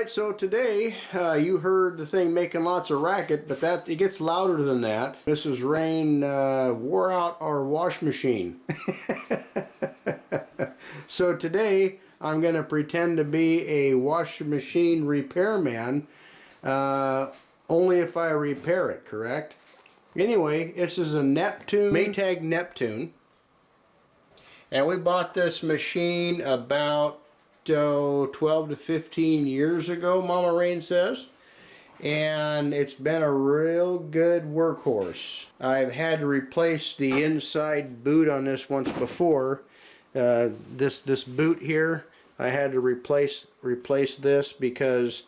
Alright, so today you heard the thing making lots of racket, but it gets louder than that. Mrs. Rain wore out our wash machine. So today I'm going to pretend to be a washing machine repairman, only if I repair it, correct? Anyway, this is a Neptune, Maytag Neptune, and we bought this machine about 12 to 15 years ago, Mama Rain says, and it's been a real good workhorse. I've had to replace the inside boot on this once before. This boot here, I had to replace this because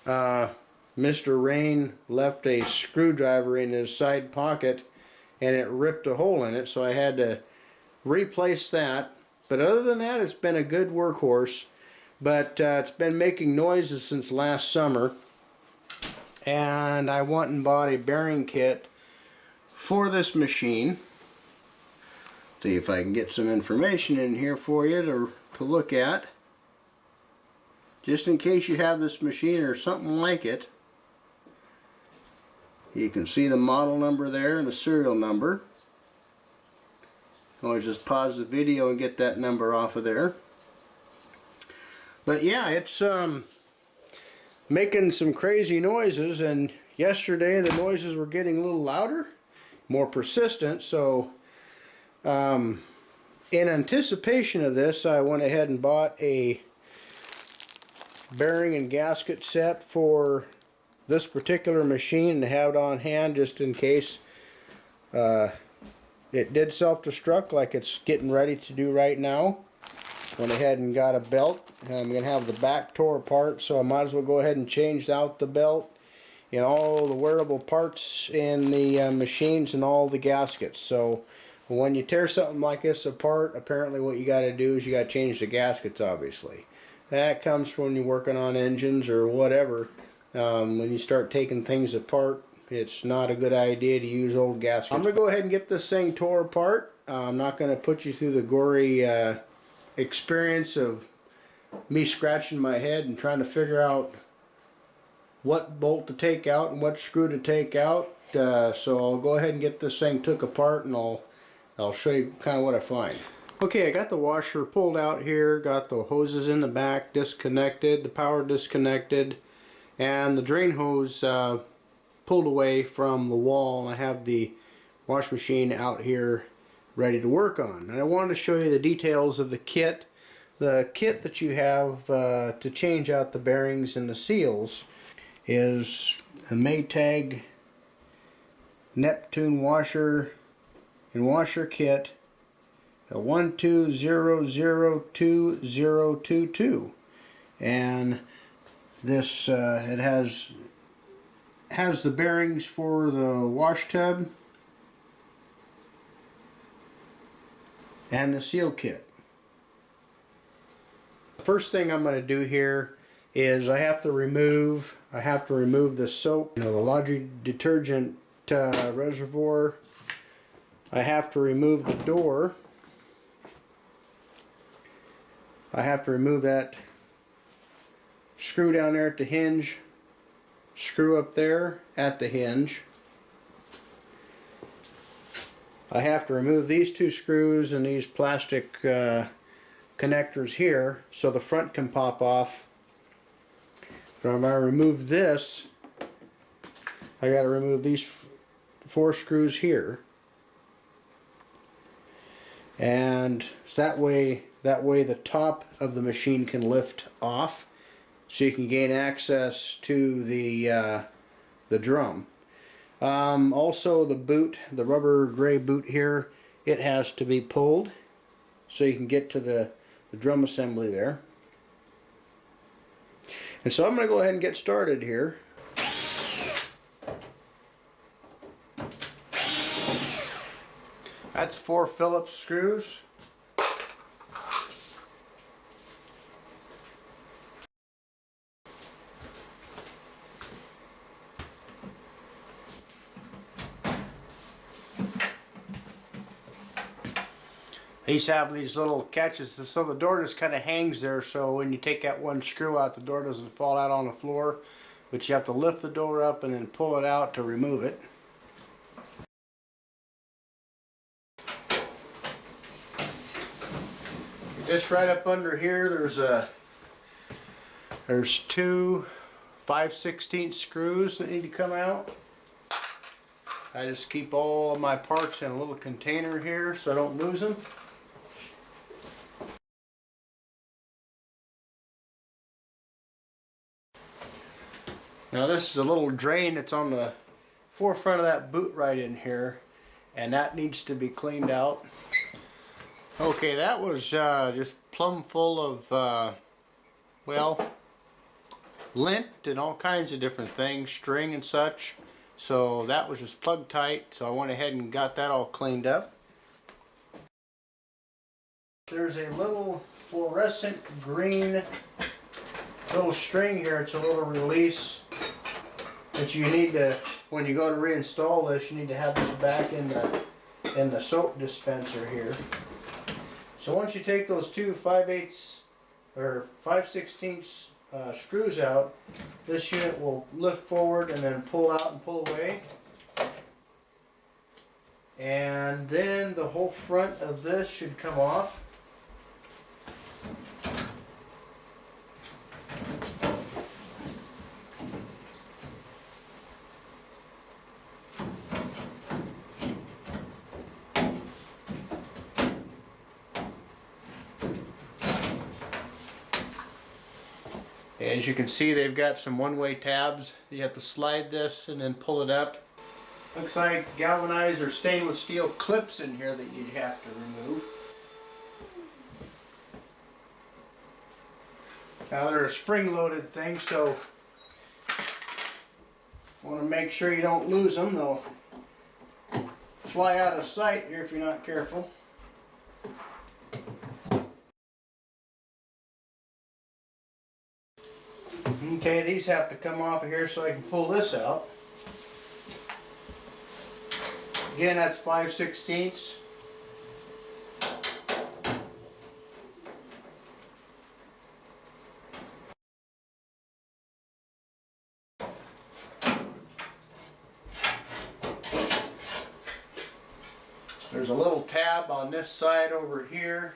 Mr. Rain left a screwdriver in his side pocket and it ripped a hole in it, so I had to replace that. But other than that, it's been a good workhorse. But it's been making noises since last summer, and I went and bought a bearing kit for this machine. See if I can get some information in here for you to look at, just in case you have this machine or something like it. You can see the model number there and the serial number. Always just pause the video and get that number off of there. But yeah, it's making some crazy noises, and yesterday the noises were getting a little louder, more persistent, so in anticipation of this, I went ahead and bought a bearing and gasket set for this particular machine to have it on hand just in case it did self-destruct like it's getting ready to do right now. Went ahead and got a belt. I'm going to have the back tore apart, so I might as well go ahead and change out the belt and all the wearable parts in the machines and all the gaskets. So when you tear something like this apart, apparently what you got to do is you got to change the gaskets, obviously. That comes from when you're working on engines or whatever. When you start taking things apart, it's not a good idea to use old gaskets. I'm going to go ahead and get this thing tore apart. I'm not going to put you through the gory experience of me scratching my head and trying to figure out what bolt to take out and what screw to take out. So I'll go ahead and get this thing took apart, and I'll show you kind of what I find. Okay, I got the washer pulled out here, got the hoses in the back disconnected, the power disconnected, and the drain hose pulled away from the wall. I have the wash machine out here ready to work on. And I wanted to show you the details of the kit. The kit that you have to change out the bearings and the seals is a Maytag Neptune washer and washer kit, a 12002022, and this it has the bearings for the wash tub and the seal kit. The first thing I'm going to do here is I have to remove the soap, the laundry detergent reservoir. I have to remove the door. I have to remove that screw down there at the hinge, screw up there at the hinge. I have to remove these two screws and these plastic connectors here so the front can pop off. So I'm going to remove this. I got to remove these 4 screws here, and that way the top of the machine can lift off, so you can gain access to the drum. Also the boot, the rubber gray boot here, it has to be pulled so you can get to the drum assembly there. And so I'm going to go ahead and get started here. That's 4 Phillips screws. These have these little catches, so the door just kind of hangs there, so when you take that one screw out, the door doesn't fall out on the floor, but you have to lift the door up and then pull it out to remove it. Just right up under here, there's two 5/16 screws that need to come out. I just keep all of my parts in a little container here so I don't lose them. Now this is a little drain that's on the forefront of that boot right in here, and that needs to be cleaned out. Okay, that was just plumb full of, well, lint and all kinds of different things, string and such. So that was just plug tight, so I went ahead and got that all cleaned up. There's a little fluorescent green little string here. It's a little release that you need to, when you go to reinstall this, you need to have this back in the soap dispenser here. So once you take those two 5/8 or 5/16 screws out, this unit will lift forward and then pull out and pull away. And then the whole front of this should come off. As you can see, they've got some one-way tabs. You have to slide this and then pull it up. Looks like galvanized or stainless steel clips in here that you'd have to remove. Now they're a spring-loaded thing, so want to make sure you don't lose them. They'll fly out of sight here if you're not careful. Okay, these have to come off of here so I can pull this out. Again, that's 5/16. There's a little tab on this side over here,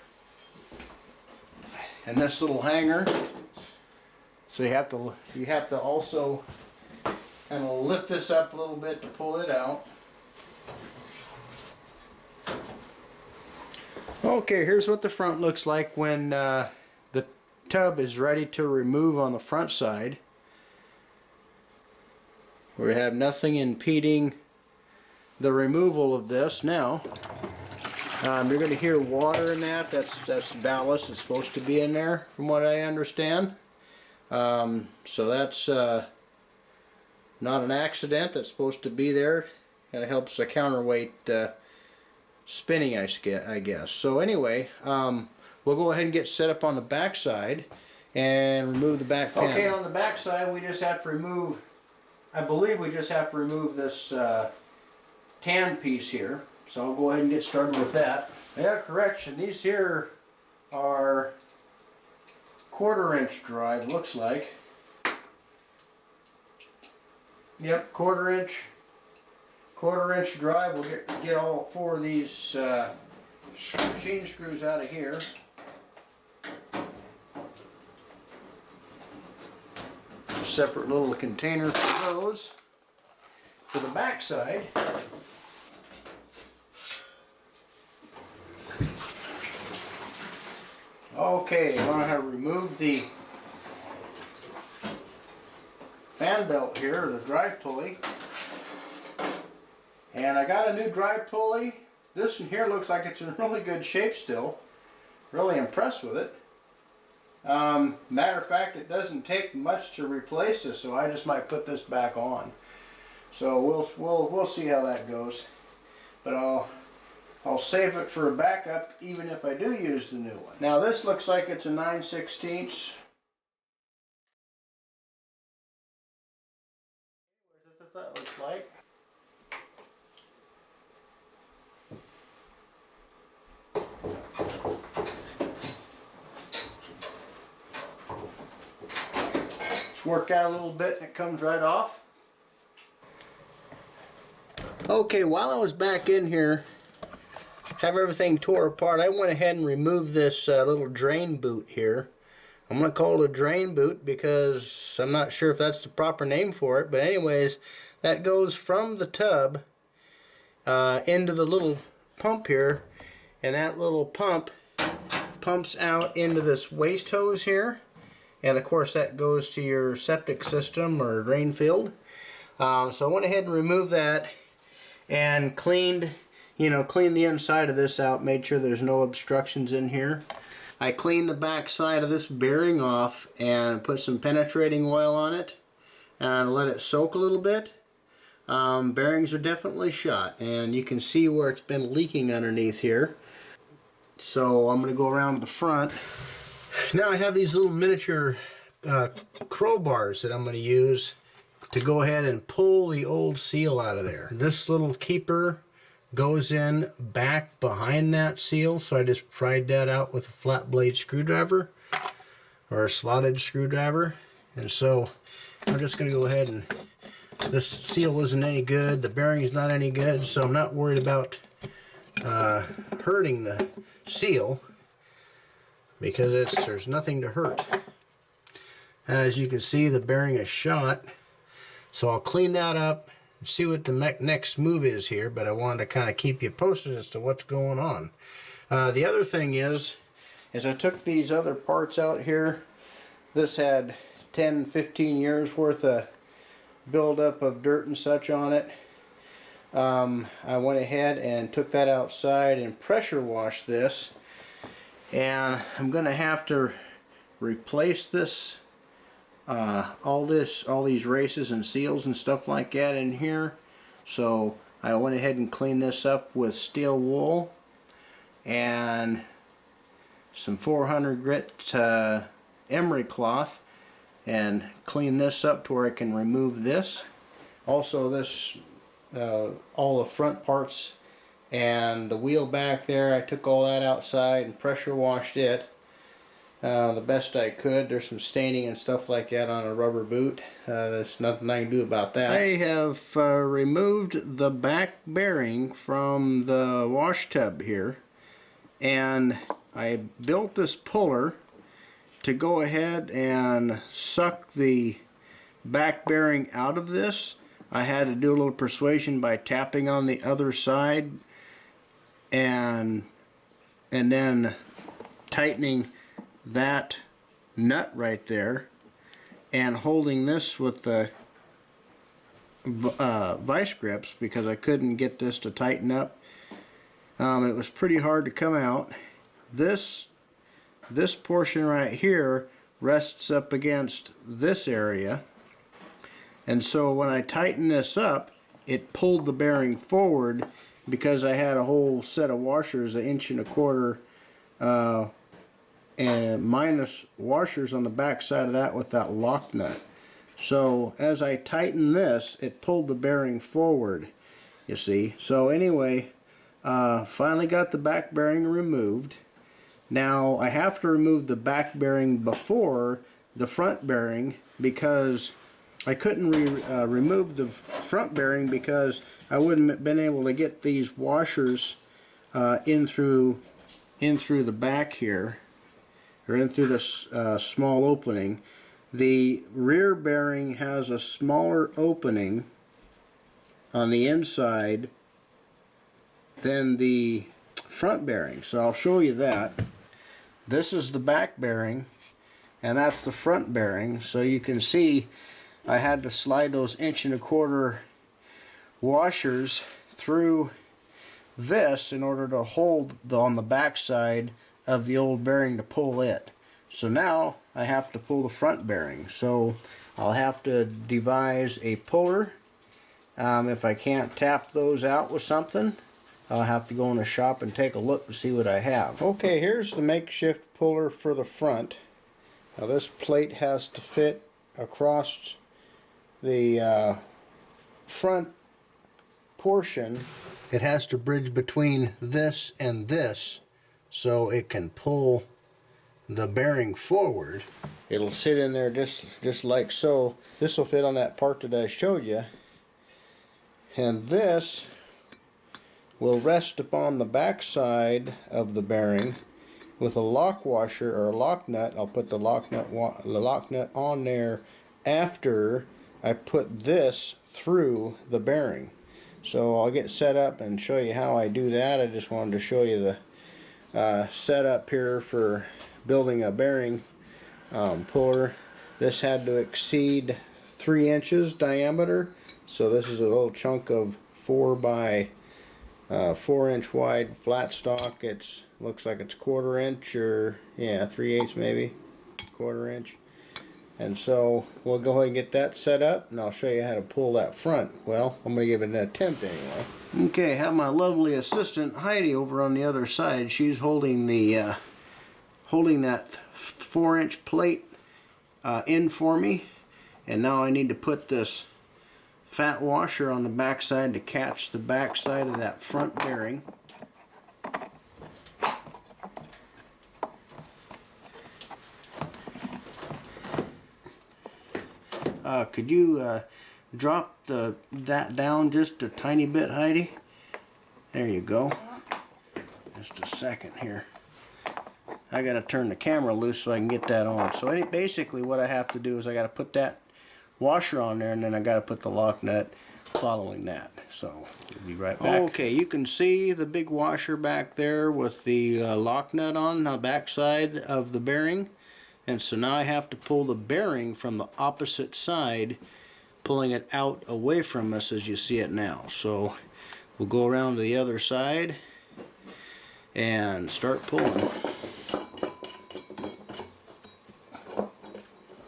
and this little hanger. So you have to also kind of lift this up a little bit to pull it out. Okay, here's what the front looks like when the tub is ready to remove on the front side. We have nothing impeding the removal of this now. You're going to hear water in that. That's ballast. It's supposed to be in there, from what I understand. So that's not an accident. That's supposed to be there. Kind of helps the counterweight spinning, I guess. So anyway, we'll go ahead and get set up on the back side and remove the back panel. Okay, on the back side we just have to remove, I believe we just have to remove this tan piece here. So I'll go ahead and get started with that. Yeah, correction, these here are 1/4-inch drive, looks like. Yep, 1/4-inch drive. We'll get all 4 of these machine screws out of here. Separate little container for those. For the back side, okay, I'm going to remove the fan belt here, the drive pulley. And I got a new drive pulley. This one here looks like it's in really good shape still. Really impressed with it. Matter of fact, it doesn't take much to replace this, so I just might put this back on. So we'll see how that goes. But I'll save it for a backup even if I do use the new one. Now this looks like it's a 9/16. What that looks like. work out a little bit and it comes right off. Okay, while I was back in here, have everything tore apart, I went ahead and removed this little drain boot here. I'm going to call it a drain boot because I'm not sure if that's the proper name for it, but anyways, that goes from the tub into the little pump here, and that little pump pumps out into this waste hose here, and of course that goes to your septic system or drain field. So I went ahead and removed that and cleaned the inside of this out, made sure there's no obstructions in here. I cleaned the back side of this bearing off and put some penetrating oil on it and let it soak a little bit. Bearings are definitely shot, and you can see where it's been leaking underneath here. So I'm going to go around to the front. Now I have these little miniature crowbars that I'm going to use to go ahead and pull the old seal out of there. This little keeper goes in back behind that seal, so I just pried that out with a flat blade screwdriver or a slotted screwdriver. And so I'm just going to go ahead and, this seal isn't any good, the bearing's not any good, so I'm not worried about hurting the seal because there's nothing to hurt. As you can see, the bearing is shot, so I'll clean that up and see what the next move is here, but I wanted to kind of keep you posted as to what's going on. The other thing is I took these other parts out here. This had 10-15 years worth of buildup of dirt and such on it. I went ahead and took that outside and pressure washed this, and I'm gonna have to replace this all these races and seals and stuff like that in here. So I went ahead and cleaned this up with steel wool and some 400 grit emery cloth, and clean this up to where I can remove this. Also this all the front parts and the wheel back there, I took all that outside and pressure washed it the best I could. There's some staining and stuff like that on a rubber boot. There's nothing I can do about that. I have removed the back bearing from the wash tub here, and I built this puller to go ahead and suck the back bearing out of this. I had to do a little persuasion by tapping on the other side and then tightening that nut right there and holding this with the vice grips because I couldn't get this to tighten up. It was pretty hard to come out. This portion right here rests up against this area, and so when I tightened this up, it pulled the bearing forward because I had a whole set of washers, 1.25 inches and minus washers on the back side of that with that lock nut. So as I tightened this, it pulled the bearing forward, you see. So anyway, finally got the back bearing removed. Now I have to remove the back bearing before the front bearing because I couldn't remove the front bearing because I wouldn't have been able to get these washers in through the back here, or in through this small opening. The rear bearing has a smaller opening on the inside than the front bearing, so I'll show you that. This is the back bearing and that's the front bearing, so you can see I had to slide those 1.25 inch washers through this in order to hold on the back side of the old bearing to pull it. So now I have to pull the front bearing, so I'll have to devise a puller. If I can't tap those out with something, I'll have to go in the shop and take a look and see what I have. Okay, here's the makeshift puller for the front. Now this plate has to fit across the front portion. It has to bridge between this and this so it can pull the bearing forward. It'll sit in there just like so. This will fit on that part that I showed you, and this will rest upon the back side of the bearing with a lock washer or a lock nut. I'll put the lock nut on there after I put this through the bearing. So I'll get set up and show you how I do that. I just wanted to show you the setup here for building a bearing puller. This had to exceed 3 inches diameter, so this is a little chunk of 4 by 4 inch wide flat stock. It's looks like it's 1/4 inch, or yeah, 3/8 maybe, 1/4 inch. And so we'll go ahead and get that set up, and I'll show you how to pull that front. Well, I'm going to give it an attempt anyway. Okay, I have my lovely assistant Heidi over on the other side. She's holding the holding that 4-inch plate in for me, and now I need to put this fat washer on the back side to catch the back side of that front bearing. Could you drop that down just a tiny bit, Heidi? There you go. Just a second here. I gotta turn the camera loose so I can get that on. So basically what I have to do is I gotta put that washer on there, and then I gotta put the lock nut following that. So we'll be right back. Okay, you can see the big washer back there with the lock nut on the back side of the bearing. And so now I have to pull the bearing from the opposite side, pulling it out away from us as you see it now. So we'll go around to the other side and start pulling.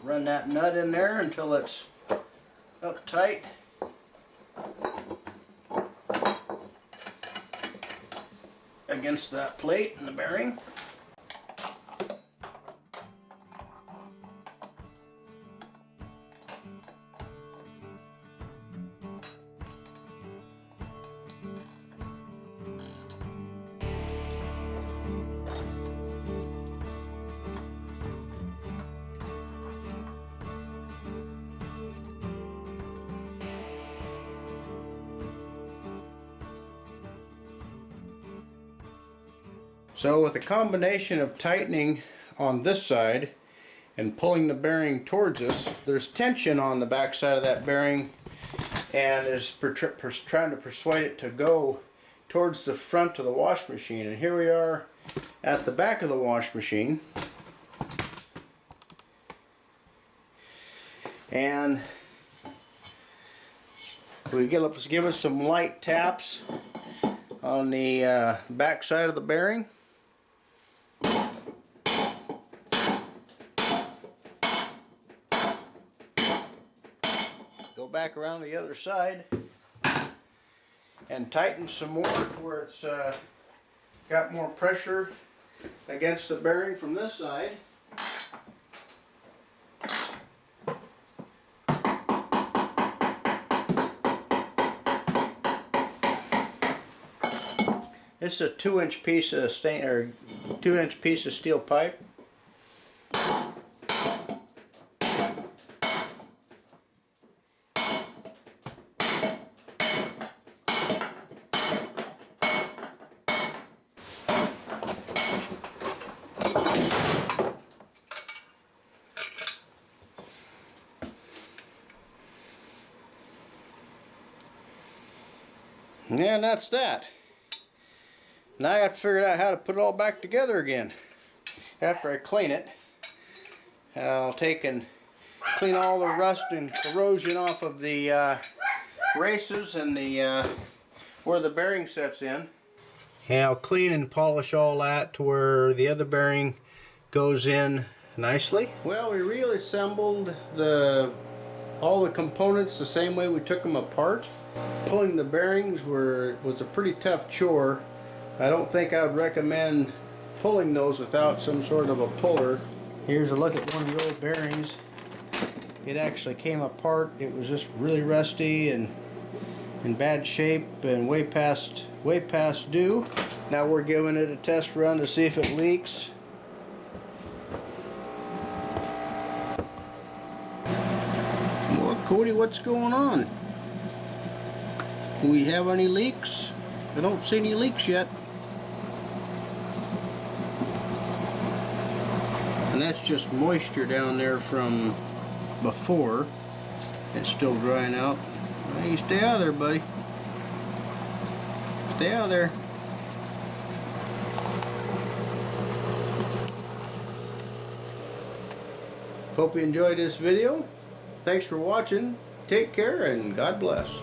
Run that nut in there until it's up tight. Against that plate and the bearing. So with a combination of tightening on this side and pulling the bearing towards us, there's tension on the back side of that bearing, and is trying to persuade it to go towards the front of the wash machine. And here we are at the back of the wash machine, and we give us some light taps on the back side of the bearing. Go back around the other side and tighten some more to where it's got more pressure against the bearing from this side. This is a 2-inch piece of 2-inch piece of steel pipe. And that's that. Now I have to figure out how to put it all back together again. After I clean it, I'll take and clean all the rust and corrosion off of the races and the where the bearing sets in. And I'll clean and polish all that to where the other bearing goes in nicely. Well, we reassembled all the components the same way we took them apart. Pulling the bearings was a pretty tough chore. I don't think I would recommend pulling those without some sort of a puller. Here's a look at one of the old bearings. It actually came apart. It was just really rusty and in bad shape and way past due. Now we're giving it a test run to see if it leaks. Cody, what's going on? Do we have any leaks? I don't see any leaks yet. And that's just moisture down there from before. It's still drying out. Hey, stay out of there, buddy. Stay out of there. Hope you enjoyed this video. Thanks for watching. Take care and God bless.